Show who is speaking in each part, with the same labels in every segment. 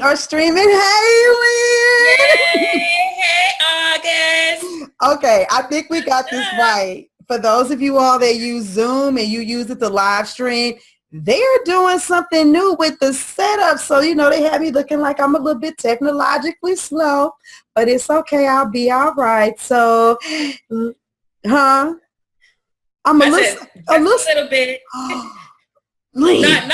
Speaker 1: are streaming. Hey, Lynn.
Speaker 2: Yay! Hey, August.
Speaker 1: Okay, I think we got this right. For those of you all that use Zoom and you use it to live stream, they're doing something new with the setup. So, they have me looking like I'm a little bit technologically slow, but it's okay. I'll be all right. So, I'm a
Speaker 2: little bit.
Speaker 1: Lynn.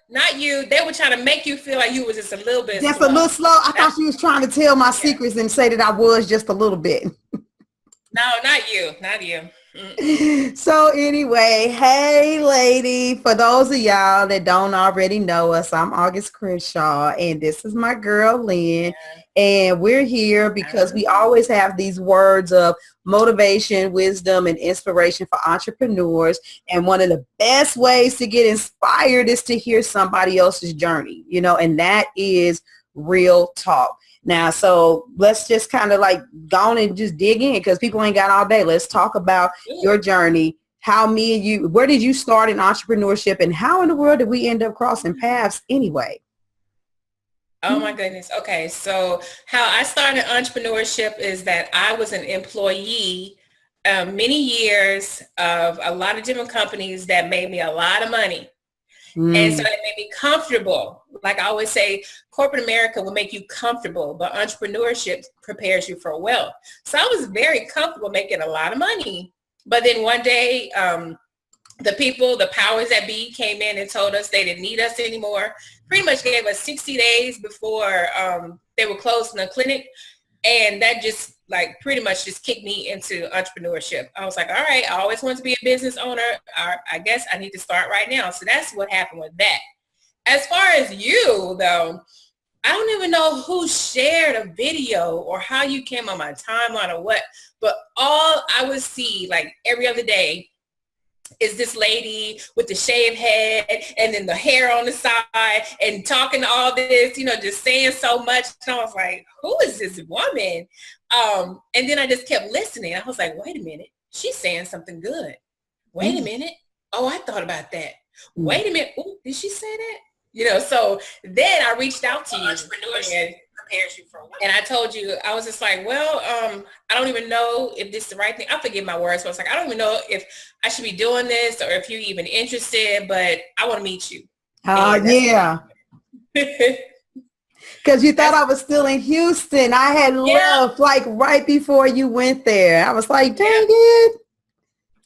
Speaker 2: Not you. They were trying to make you feel like you was just a little bit
Speaker 1: Just
Speaker 2: slow.
Speaker 1: a little slow. I thought she was trying to tell my secrets and say that I was just a little bit.
Speaker 2: No, not you. Not you.
Speaker 1: So anyway, hey lady, for those of y'all that don't already know us, I'm August Crenshaw and this is my girl Lynn. And we're here because we always have these words of motivation, wisdom, and inspiration for entrepreneurs. And one of the best ways to get inspired is to hear somebody else's journey, and that is real talk. Now, so let's just kind of like go on and just dig in because people ain't got all day. Let's talk about your journey. Where did you start in entrepreneurship and how in the world did we end up crossing paths anyway?
Speaker 2: Oh my goodness. Okay. So how I started entrepreneurship is that I was an employee many years of a lot of different companies that made me a lot of money. And so it made me comfortable. Like I always say, corporate America will make you comfortable, but entrepreneurship prepares you for wealth. So I was very comfortable making a lot of money. But then one day, the powers that be came in and told us they didn't need us anymore. Pretty much gave us 60 days before they were closing the clinic. And that just pretty much just kicked me into entrepreneurship. I was like, all right, I always wanted to be a business owner. I guess I need to start right now. So that's what happened with that. As far as you, though, I don't even know who shared a video or how you came on my timeline or what, but all I would see every other day is this lady with the shaved head and then the hair on the side and talking all this, just saying so much. And I was like, who is this woman? And then I just kept listening. I was like, wait a minute. She's saying something good. Wait a minute. Oh, I thought about that. Wait a minute. Ooh, did she say that? So then I reached out to you. And I told you, I was just like, well, I don't even know if this is the right thing. I forget my words. So I was like, I don't even know if I should be doing this or if you're even interested, but I want to meet you.
Speaker 1: Yeah. Because you thought I was still in Houston. I had left right before you went there. I was like, dang it.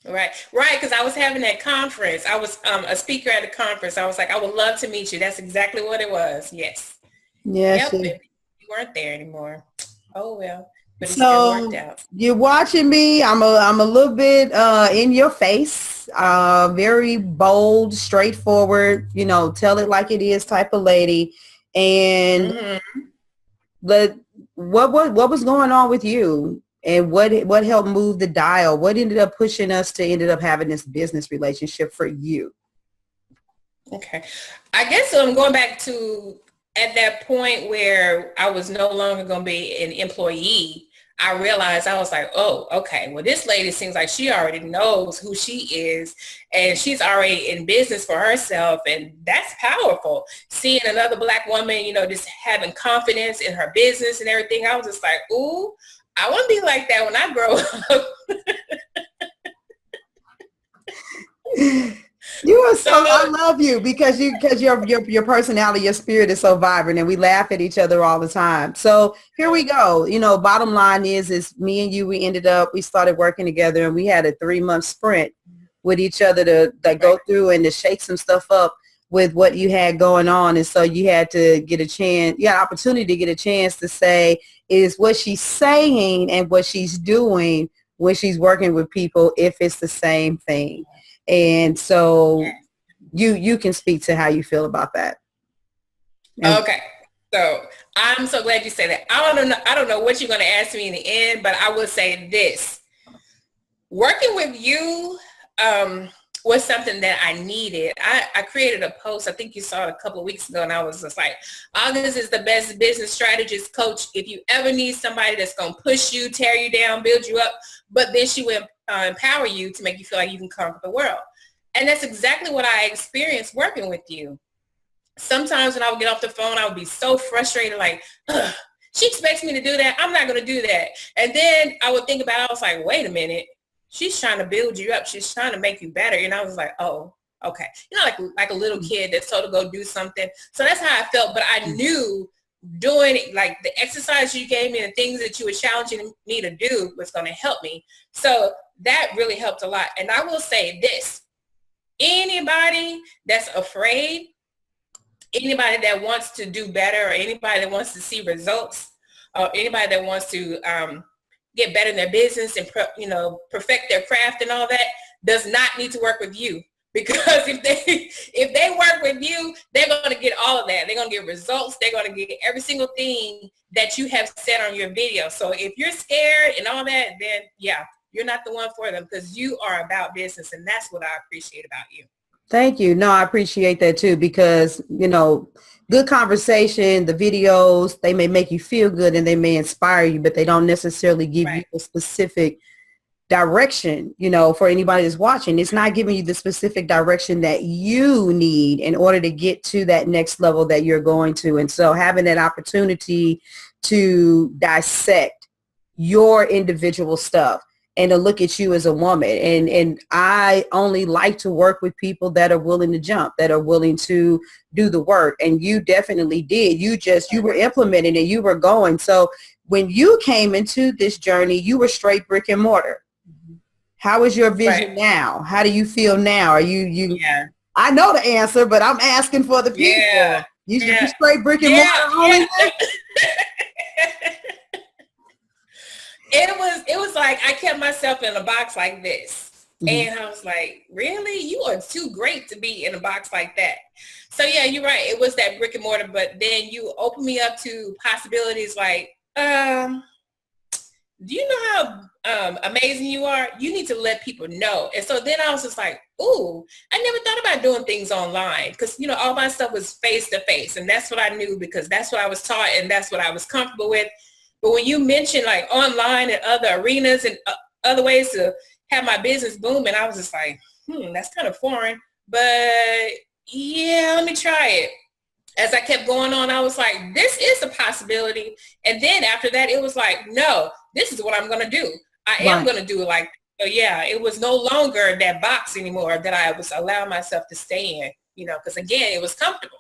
Speaker 2: Right. Because I was having that conference. I was a speaker at a conference. I was like, I would love to meet you. That's exactly what it was. Yes.
Speaker 1: Yes.
Speaker 2: Yep. You weren't there anymore. Oh, well. But it
Speaker 1: so
Speaker 2: still worked out.
Speaker 1: You're watching me. I'm a little bit in your face. Very bold, straightforward, tell it like it is type of lady. And what was going on with you? And what helped move the dial? What ended up pushing us to ended up having this business relationship for you?
Speaker 2: Okay. I guess I'm going back to at that point where I was no longer going to be an employee. I realized I was like, oh, okay, well, this lady seems like she already knows who she is and she's already in business for herself. And that's powerful. Seeing another Black woman, just having confidence in her business and everything. I was just like, ooh, I want to be like that when I grow up.
Speaker 1: You are I love you because your personality, your spirit is so vibrant and we laugh at each other all the time. So here we go. Bottom line is me and you, we started working together and we had a 3-month sprint with each other to go through and to shake some stuff up with what you had going on. And so you had to get opportunity to get a chance to say, is what she's saying and what she's doing when she's working with people, if it's the same thing. And so you can speak to how you feel about that.
Speaker 2: Okay. So I'm so glad you said that. I don't know what you're going to ask me in the end, but I will say this. Working with you was something that I needed. I created a post. I think you saw it a couple of weeks ago, and I was just like, August is the best business strategist coach. If you ever need somebody that's going to push you, tear you down, build you up, but then she will empower you to make you feel like you can conquer the world. And that's exactly what I experienced working with you. sometimes when I would get off the phone, I would be so frustrated, like, ugh, she expects me to do that. I'm not going to do that. And then I would think about it. I was like, wait a minute. She's trying to build you up. She's trying to make you better. And I was like, oh, okay. You know, like a little kid that's told to go do something. So that's how I felt. But I knew doing like the exercise you gave me and the things that you were challenging me to do was going to help me. So that really helped a lot. And I will say this, anybody that's afraid, anybody that wants to do better, or anybody that wants to see results, or anybody that wants to get better in their business and perfect their craft and all that, does not need to work with you. Because if they work with you, they're going to get all of that. They're going to get results. They're going to get every single thing that you have said on your video. So if you're scared and all that, then yeah, you're not the one for them, because you are about business, and that's what I appreciate about you.
Speaker 1: Thank you. No, I appreciate that too, because, good conversation, the videos, they may make you feel good and they may inspire you, but they don't necessarily give you a specific direction, for anybody that's watching. It's not giving you the specific direction that you need in order to get to that next level that you're going to. And so having that opportunity to dissect your individual stuff and to look at you as a woman. And I only like to work with people that are willing to jump, that are willing to do the work. And you definitely did. You were implementing and you were going. So when you came into this journey, you were straight brick and mortar. How is your vision now? How do you feel now? Are you?
Speaker 2: Yeah.
Speaker 1: I know the answer, but I'm asking for the people.
Speaker 2: Yeah.
Speaker 1: You should be straight brick and mortar only.
Speaker 2: It was like I kept myself in a box like this. Mm-hmm. And I was like, really? You are too great to be in a box like that. So yeah, you're right. It was that brick and mortar, but then you open me up to possibilities like, do you know how amazing you are? You need to let people know. And so then I was just like, ooh, I never thought about doing things online, because, all my stuff was face to face. And that's what I knew, because that's what I was taught and that's what I was comfortable with. But when you mention like online and other arenas and other ways to have my business boom, and I was just like, that's kind of foreign, but yeah, let me try it. As I kept going on, I was like, this is a possibility. And then after that, it was like, no, this is what I'm going to do. I am going to do it like, so yeah, it was no longer that box anymore that I was allowing myself to stay in, because again, it was comfortable.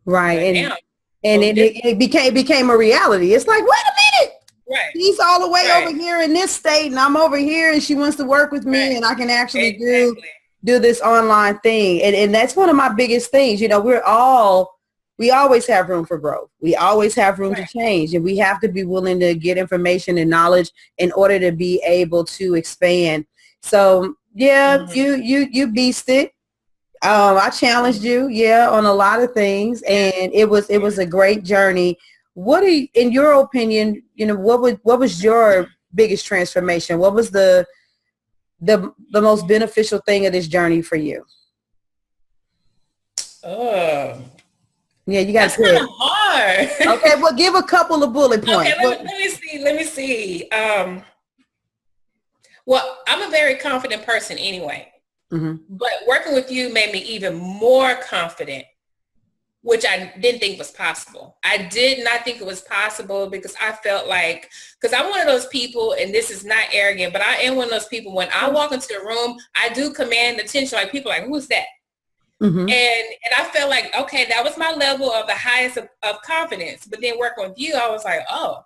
Speaker 1: Right. And it became a reality. It's like, wait a minute.
Speaker 2: Right.
Speaker 1: She's all the way over here in this state and I'm over here and she wants to work with me and I can actually do this online thing. And that's one of my biggest things. We always have room for growth. We always have room to change, and we have to be willing to get information and knowledge in order to be able to expand. So yeah, you beasted. I challenged you, on a lot of things, and it was a great journey. What do you, in your opinion, what was your biggest transformation? What was the most beneficial thing of this journey for you? Yeah, you got
Speaker 2: to kind of hard.
Speaker 1: Okay, well, give a couple of bullet points.
Speaker 2: Okay, let me see. Well, I'm a very confident person anyway. Mm-hmm. But working with you made me even more confident, which I didn't think was possible. I did not think it was possible, because I felt like, because I'm one of those people, and this is not arrogant, but I am one of those people, when I walk into a room, I do command attention. Like, people are like, who's that? Mm-hmm. And I felt like, okay, that was my level of the highest of confidence. But then working with you, I was like, oh,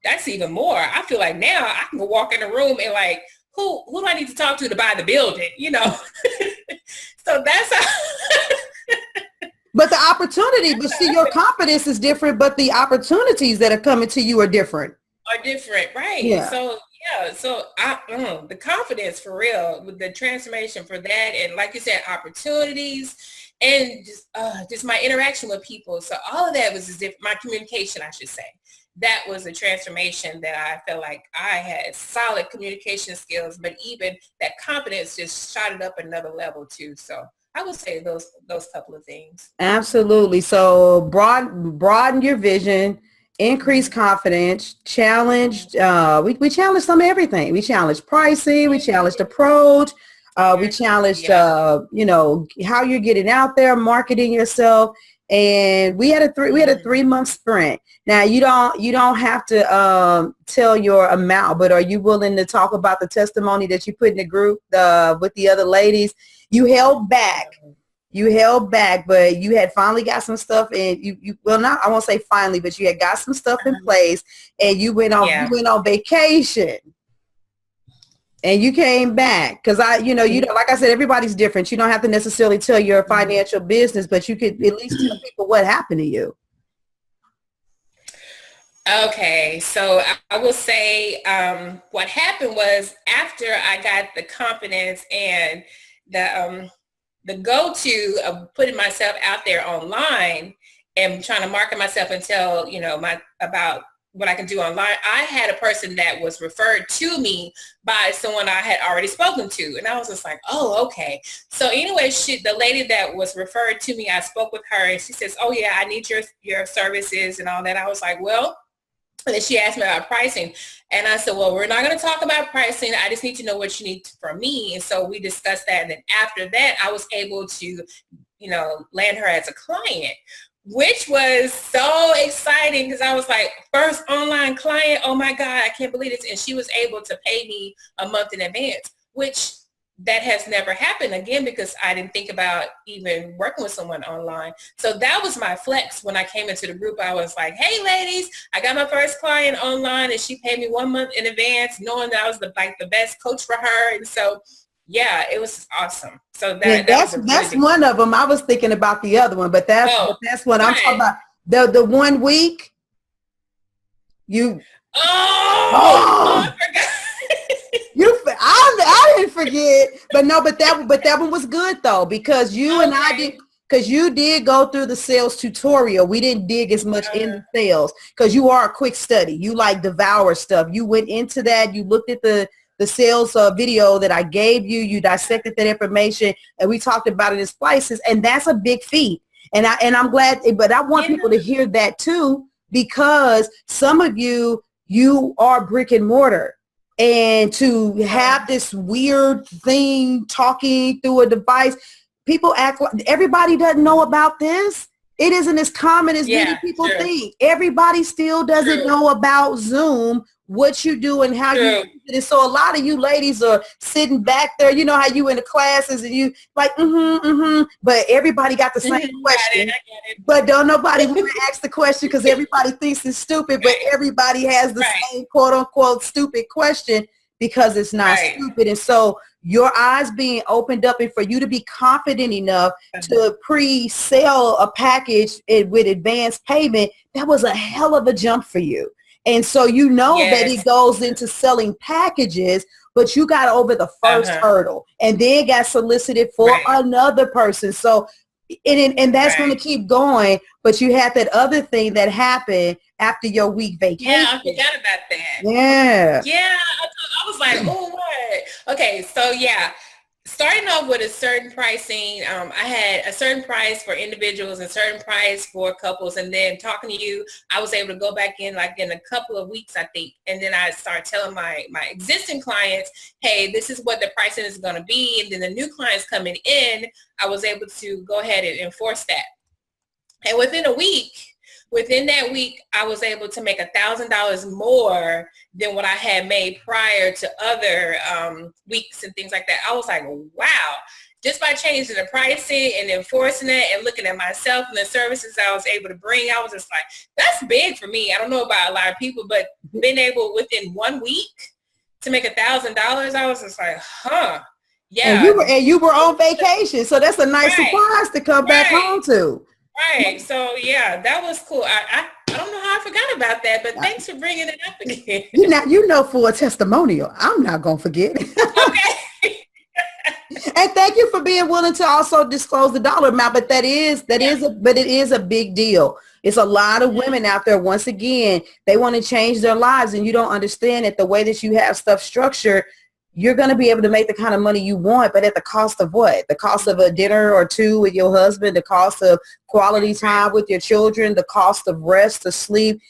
Speaker 2: that's even more. I feel like now I can go walk in a room and like, who do I need to talk to buy the building? So that's how.
Speaker 1: But the opportunity, but see, your confidence is different, but the opportunities that are coming to you are different.
Speaker 2: Right? Yeah. So the confidence for real, with the transformation for that, and like you said, opportunities, and just my interaction with people. So all of that was my communication, I should say. That was a transformation that I felt like I had solid communication skills, but even that confidence just shot it up another level too. So I would say those couple of things.
Speaker 1: Absolutely. So broaden your vision, increase confidence, challenged. We challenged some of everything. We challenged pricing. We challenged approach. We challenged, how you're getting out there, marketing yourself. and we had a 3-month sprint. Now you don't have to tell your amount, but are you willing to talk about the testimony that you put in the group with the other ladies? You held back. But you had finally got some stuff, and you well, not, I won't say finally, but you had got some stuff in place, and you went on vacation. And you came back because like I said, everybody's different. You don't have to necessarily tell your financial business, but you could at least tell people what happened to you.
Speaker 2: Okay, so I will say what happened was after I got the confidence and the go-to of putting myself out there online and trying to market myself and tell about what I can do online, I had a person that was referred to me by someone I had already spoken to. And I was just like, oh, okay. So anyway, the lady that was referred to me, I spoke with her and she says, oh yeah, I need your services and all that. I was like, well, and then she asked me about pricing. And I said, well, we're not going to talk about pricing. I just need to know what you need from me. And so we discussed that. And then after that, I was able to, land her as a client, which was so exciting because I was like, first online client. Oh my God, I can't believe this. And she was able to pay me a month in advance, which that has never happened again because I didn't think about even working with someone online. So that was my flex when I came into the group. I was like, hey ladies, I got my first client online and she paid me 1 month in advance, knowing that I was the best coach for her. And so yeah, it was awesome. So
Speaker 1: that's one of them. I was thinking about the other one, but that's what I'm talking about. The 1 week
Speaker 2: I forgot.
Speaker 1: I didn't forget, but that one was good though, because you did go through the sales tutorial. We didn't dig as much into sales because you are a quick study. You like devour stuff. You went into that. You looked at the sales video that I gave you. You dissected that information, and we talked about it in splices, and that's a big feat. And I'm glad, but I want people to hear that too, because some of you are brick and mortar. And to have this weird thing talking through a device, people act like everybody doesn't know about this. It isn't as common as many people think. Everybody still doesn't know about Zoom, what you do and how you use it. And so a lot of you ladies are sitting back there, you know how you in the classes and you like, but everybody got the same question. I get it. But don't nobody want to ask the question because everybody thinks it's stupid, but everybody has the same quote unquote stupid question because it's not stupid. And so your eyes being opened up and for you to be confident enough to pre-sell a package with advanced payment, that was a hell of a jump for you. And so that it goes into selling packages, but you got over the first hurdle and then got solicited for another person. So, and that's going to keep going. But you had that other thing that happened after your week vacation.
Speaker 2: Yeah, I forgot about that.
Speaker 1: Yeah.
Speaker 2: Yeah, I was like, oh, what? Okay, so yeah. Starting off with a certain pricing, I had a certain price for individuals and a certain price for couples. And then talking to you, I was able to go back in like in a couple of weeks, I think. And then I started telling my existing clients, hey, this is what the pricing is going to be. And then the new clients coming in, I was able to go ahead and enforce that. And within that week, I was able to make $1,000 more than what I had made prior to other weeks and things like that. I was like, wow, just by changing the pricing and enforcing it and looking at myself and the services I was able to bring, I was just like, that's big for me. I don't know about a lot of people, but being able within 1 week to make $1,000, I was just like, huh. Yeah.
Speaker 1: And you were on vacation. So that's a nice surprise to come back home to.
Speaker 2: Right. So yeah, that was cool. I don't know how I forgot about that, but thanks for bringing it up again.
Speaker 1: You know, for a testimonial, I'm not going to forget.
Speaker 2: Okay.
Speaker 1: And thank you for being willing to also disclose the dollar amount, but it is a big deal. It's a lot of women out there. Once again, they want to change their lives, and you don't understand that the way that you have stuff structured, you're going to be able to make the kind of money you want, but at the cost of what? The cost of a dinner or two with your husband, the cost of quality time with your children, the cost of rest, to sleep.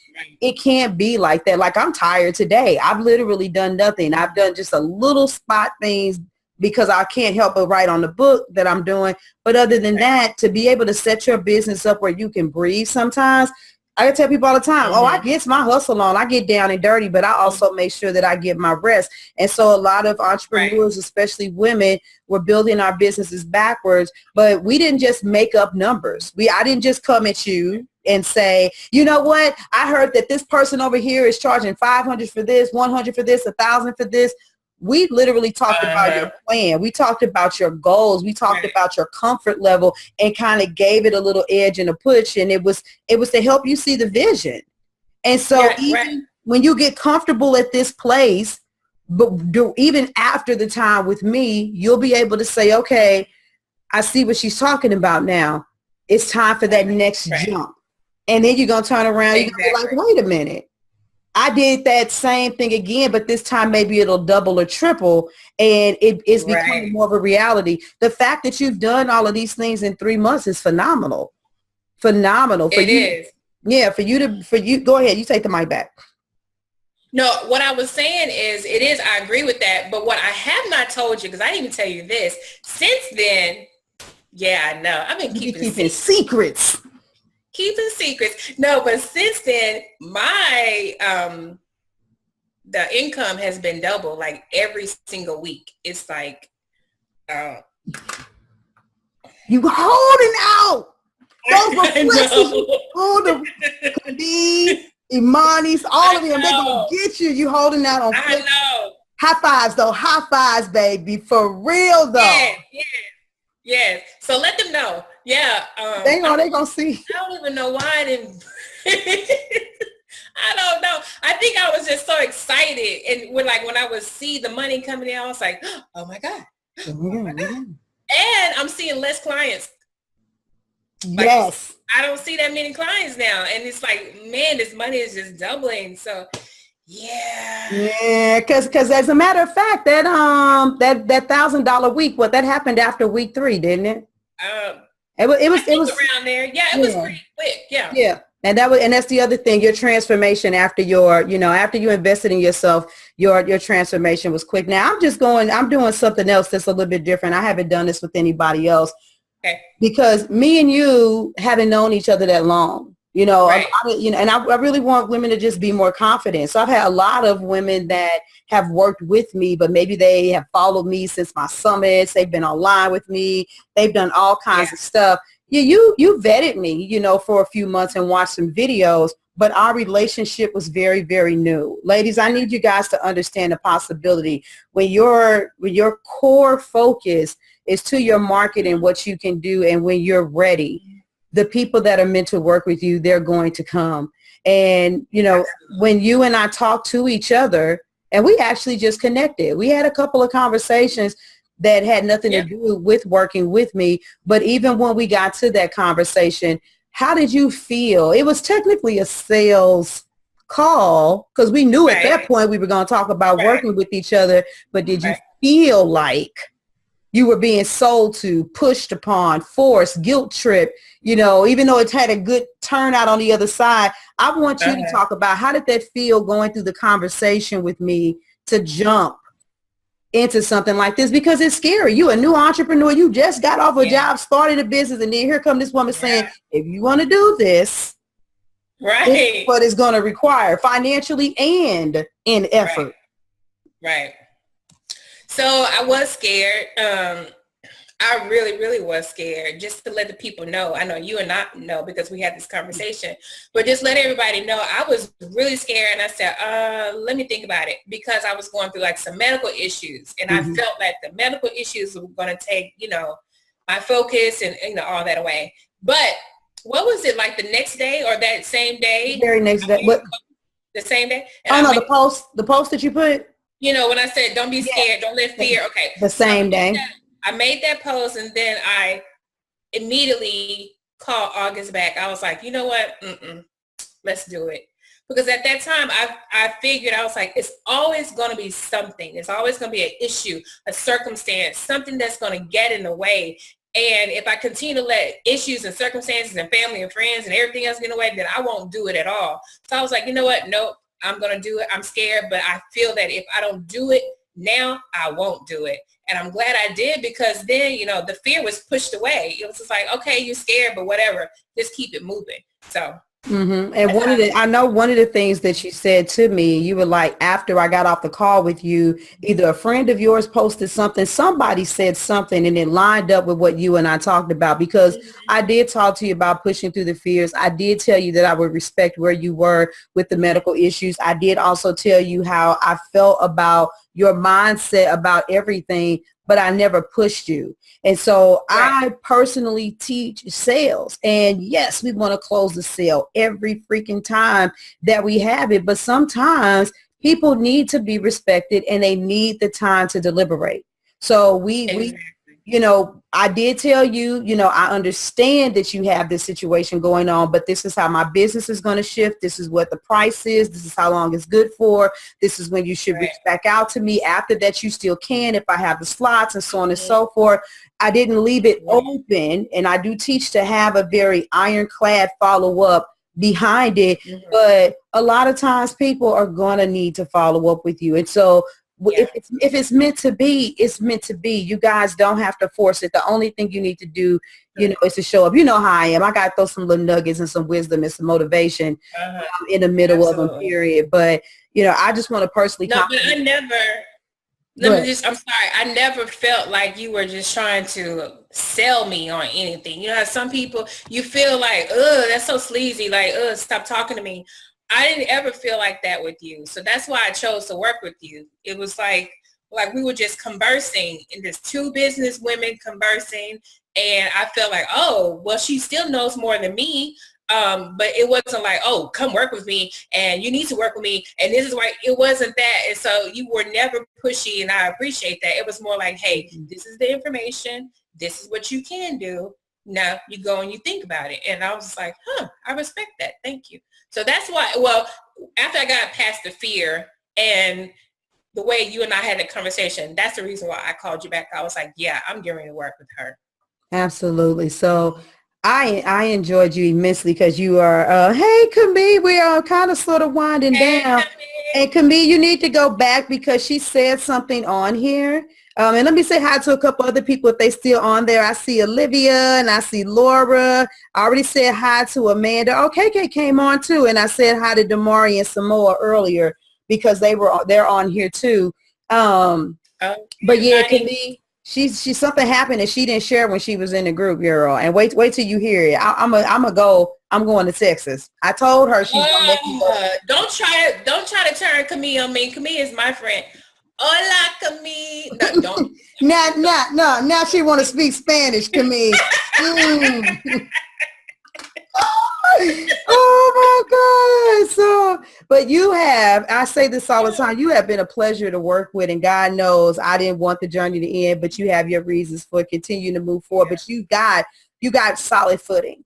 Speaker 1: It can't be like that. Like, I'm tired today. I've literally done nothing. I've done just a little spot things because I can't help but write on the book that I'm doing. But other than that, to be able to set your business up where you can breathe sometimes, I tell people all the time, oh, I get my hustle on, I get down and dirty, but I also make sure that I get my rest. And so a lot of entrepreneurs, especially women, were building our businesses backwards, but we didn't just make up numbers. I didn't just come at you and say, you know what, I heard that this person over here is charging 500 for this, 100 for this, 1,000 for this. We literally talked about your plan. We talked about your goals. We talked about your comfort level and kind of gave it a little edge and a push. And it was to help you see the vision. And so even when you get comfortable at this place, but even after the time with me, you'll be able to say, okay, I see what she's talking about now. It's time for that next jump. And then you're going to turn around and you're like, wait a minute. I did that same thing again, but this time maybe it'll double or triple, and it's becoming more of a reality. The fact that you've done all of these things in 3 months is phenomenal. Phenomenal. For you. Yeah, for you, go ahead. You take the mic back.
Speaker 2: No, what I was saying is, I agree with that. But what I have not told you, because I didn't even tell you this, since then, I know. I've been keeping
Speaker 1: secrets.
Speaker 2: Keeping secrets. No, but since then, my the income has been double, like every single week. It's like
Speaker 1: you holding out. Those reflections, all the Khadid, Imani's, all of them, they're gonna get you. You holding out on.
Speaker 2: I know.
Speaker 1: High fives though. High fives, baby. For real though.
Speaker 2: Yes. So let them know. Yeah.
Speaker 1: They gonna see.
Speaker 2: I don't even know why I didn't. I don't know. I think I was just so excited, and when I would see the money coming in, I was like, "Oh my god!" And I'm seeing less clients.
Speaker 1: Yes.
Speaker 2: I don't see that many clients now, and it's like, man, this money is just doubling. So.
Speaker 1: Yeah, because as a matter of fact, that $1,000 week, that happened after week 3, didn't it? It was
Speaker 2: around there. Yeah, it was pretty quick.
Speaker 1: Yeah. And that's the other thing. Your transformation after after you invested in yourself, your transformation was quick. Now I'm doing something else that's a little bit different. I haven't done this with anybody else.
Speaker 2: Okay.
Speaker 1: Because me and you haven't known each other that long. And I really want women to just be more confident. So I've had a lot of women that have worked with me, but maybe they have followed me since my summits. They've been online with me. They've done all kinds of stuff. Yeah, you vetted me, for a few months and watched some videos, but our relationship was very, very new. Ladies, I need you guys to understand the possibility when your core focus is to your market and what you can do, and when you're ready, the people that are meant to work with you, they're going to come. And, when you and I talk to each other, and we actually just connected, we had a couple of conversations that had nothing to do with working with me. But even when we got to that conversation, how did you feel? It was technically a sales call because we knew at that point we were going to talk about working with each other. But did you feel like you were being sold to, pushed upon, forced, guilt tripped, even though it had a good turnout on the other side? I want you to talk about how did that feel going through the conversation with me to jump into something like this, because it's scary. You a new entrepreneur, you just got off a job, started a business, and then here come this woman saying, if you want to do this, this is what it's going to require financially and in effort.
Speaker 2: Right. So I was scared. I really, really was scared, just to let the people know. I know you and I know because we had this conversation, but just let everybody know I was really scared. And I said, let me think about it, because I was going through some medical issues, and I felt like the medical issues were going to take, my focus and, all that away. But what was it, like the next day or that same day?
Speaker 1: The very next day. What?
Speaker 2: The same day?
Speaker 1: And the post that you put?
Speaker 2: When I said, don't be scared, don't let fear. Okay.
Speaker 1: The same day.
Speaker 2: I made that post, and then I immediately called August back. I was like, you know what? Let's do it. Because at that time, I figured, I was like, it's always going to be something. It's always going to be an issue, a circumstance, something that's going to get in the way. And if I continue to let issues and circumstances and family and friends and everything else get in the way, then I won't do it at all. So I was like, you know what? Nope, I'm going to do it. I'm scared, but I feel that if I don't do it Now I won't do it. And I'm glad I did, because then, the fear was pushed away. It was just like, okay, you're scared, but whatever, just keep it moving. So.
Speaker 1: Mm-hmm. And I know one of the things that you said to me, you were like, after I got off the call with you, either a friend of yours posted something, somebody said something, and it lined up with what you and I talked about, because I did talk to you about pushing through the fears. I did tell you that I would respect where you were with the medical issues. I did also tell you how I felt about your mindset about everything, but I never pushed you. And so I personally teach sales, and yes, we want to close the sale every freaking time that we have it. But sometimes people need to be respected, and they need the time to deliberate. So we I did tell you, I understand that you have this situation going on, but this is how my business is going to shift. This is what the price is. This is how long it's good for. This is when you should reach back out to me. After that, you still can if I have the slots, and so on and so forth. I didn't leave it open, and I do teach to have a very ironclad follow-up behind it. But a lot of times people are going to need to follow up with you. And so if it's meant to be, it's meant to be. You guys don't have to force it. The only thing you need to do, is to show up. You know how I am. I got to throw some little nuggets and some wisdom and some motivation in the middle of a period. But, I just want to personally.
Speaker 2: No, but I never. I'm sorry. I never felt like you were just trying to sell me on anything. How some people, you feel like, that's so sleazy. Like, stop talking to me. I didn't ever feel like that with you. So that's why I chose to work with you. It was like we were just conversing, and there's two business women conversing. And I felt like, oh, well, she still knows more than me. But it wasn't like, oh, come work with me and you need to work with me. And this is why. It wasn't that. And so you were never pushy, and I appreciate that. It was more like, hey, this is the information. This is what you can do. Now you go and you think about it. And I was like, I respect that. Thank you. So that's why, after I got past the fear and the way you and I had a conversation, that's the reason why I called you back. I was like, yeah, I'm getting to work with her.
Speaker 1: Absolutely. So I enjoyed you immensely, because you are, hey, Camille, we are kind of sort of winding down. And Camille, you need to go back, because she said something on here. And let me say hi to a couple other people if they still on there. I see Olivia and I see Laura. I already said hi to Amanda. Oh, KK came on too. And I said hi to Damari and Samoa earlier, because they're on here too. But yeah, Camille, she's something happened and she didn't share when she was in the group, girl. And wait till you hear it. I'm going to Texas. I told her she's gonna make me go.
Speaker 2: Don't try to turn Camille on me. Camille is my friend. Hola, Camille. No, don't.
Speaker 1: Now she want to speak Spanish, Camille. Oh my God. So, but I say this all the time, you have been a pleasure to work with, and God knows I didn't want the journey to end, but you have your reasons for continuing to move forward. But you got solid footing.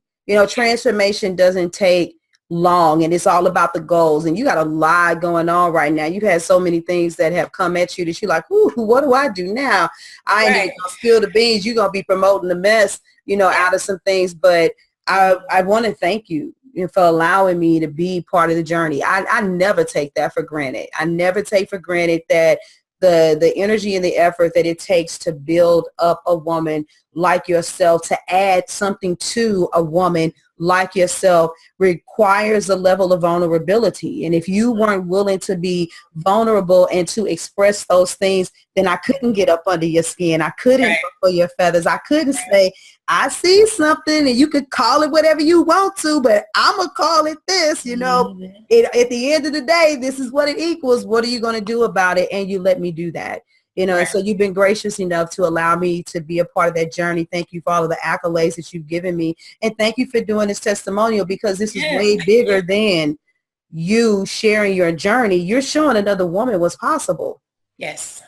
Speaker 1: Transformation doesn't take long, and it's all about the goals, and you got a lot going on right now. You've had so many things that have come at you that you're like, ooh, what do I do now? I ain't even gonna spill the beans. You're gonna be promoting the mess, out of some things. But I want to thank you for allowing me to be part of the journey. I never take that for granted. I never take for granted that the energy and the effort that it takes to build up a woman like yourself, to add something to a woman like yourself, requires a level of vulnerability. And if you weren't willing to be vulnerable and to express those things, then I couldn't get up under your skin. I couldn't ruffle your feathers. I couldn't say, I see something, and you could call it whatever you want to, but I'm going to call it this, At the end of the day, this is what it equals. What are you going to do about it? And you let me do that. And so you've been gracious enough to allow me to be a part of that journey. Thank you for all of the accolades that you've given me. And thank you for doing this testimonial, because this is way bigger than you sharing your journey. You're showing another woman what's possible.
Speaker 2: Yes,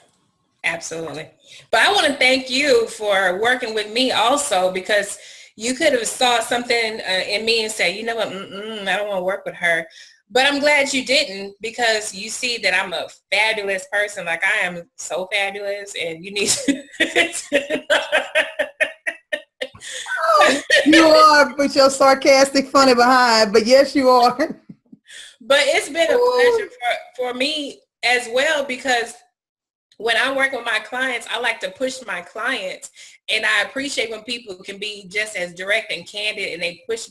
Speaker 2: absolutely. But I want to thank you for working with me also, because you could have saw something in me and say, you know what, I don't want to work with her. But I'm glad you didn't, because you see that I'm a fabulous person. Like, I am so fabulous, and you need to.
Speaker 1: You are, with your sarcastic, funny behind. But yes, you are.
Speaker 2: But it's been a pleasure for me as well, because when I work with my clients, I like to push my clients, and I appreciate when people can be just as direct and candid, and they push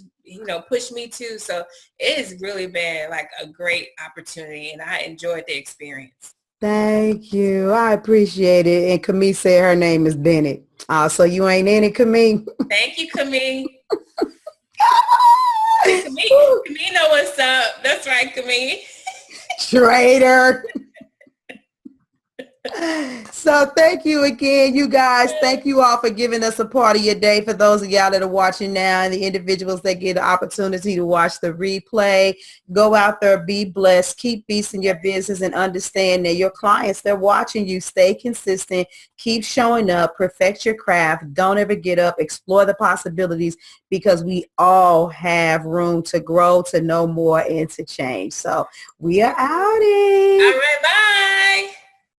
Speaker 2: me too. So it has really been like a great opportunity, and I enjoyed the experience.
Speaker 1: Thank you. I appreciate it. And Camille said her name is Bennett. So you ain't in it, Camille?
Speaker 2: Thank you, Camille. Camille know what's up. That's right, Camille.
Speaker 1: Traitor. So thank you again, you guys. Thank you all for giving us a part of your day. For those of y'all that are watching now and the individuals that get the opportunity to watch the replay, go out there, be blessed, keep beasting your business, and understand that your clients, they're watching you. Stay consistent, keep showing up, perfect your craft. Don't ever get up, explore the possibilities, because we all have room to grow, to know more, and to change. So we are outie.
Speaker 2: All right, bye.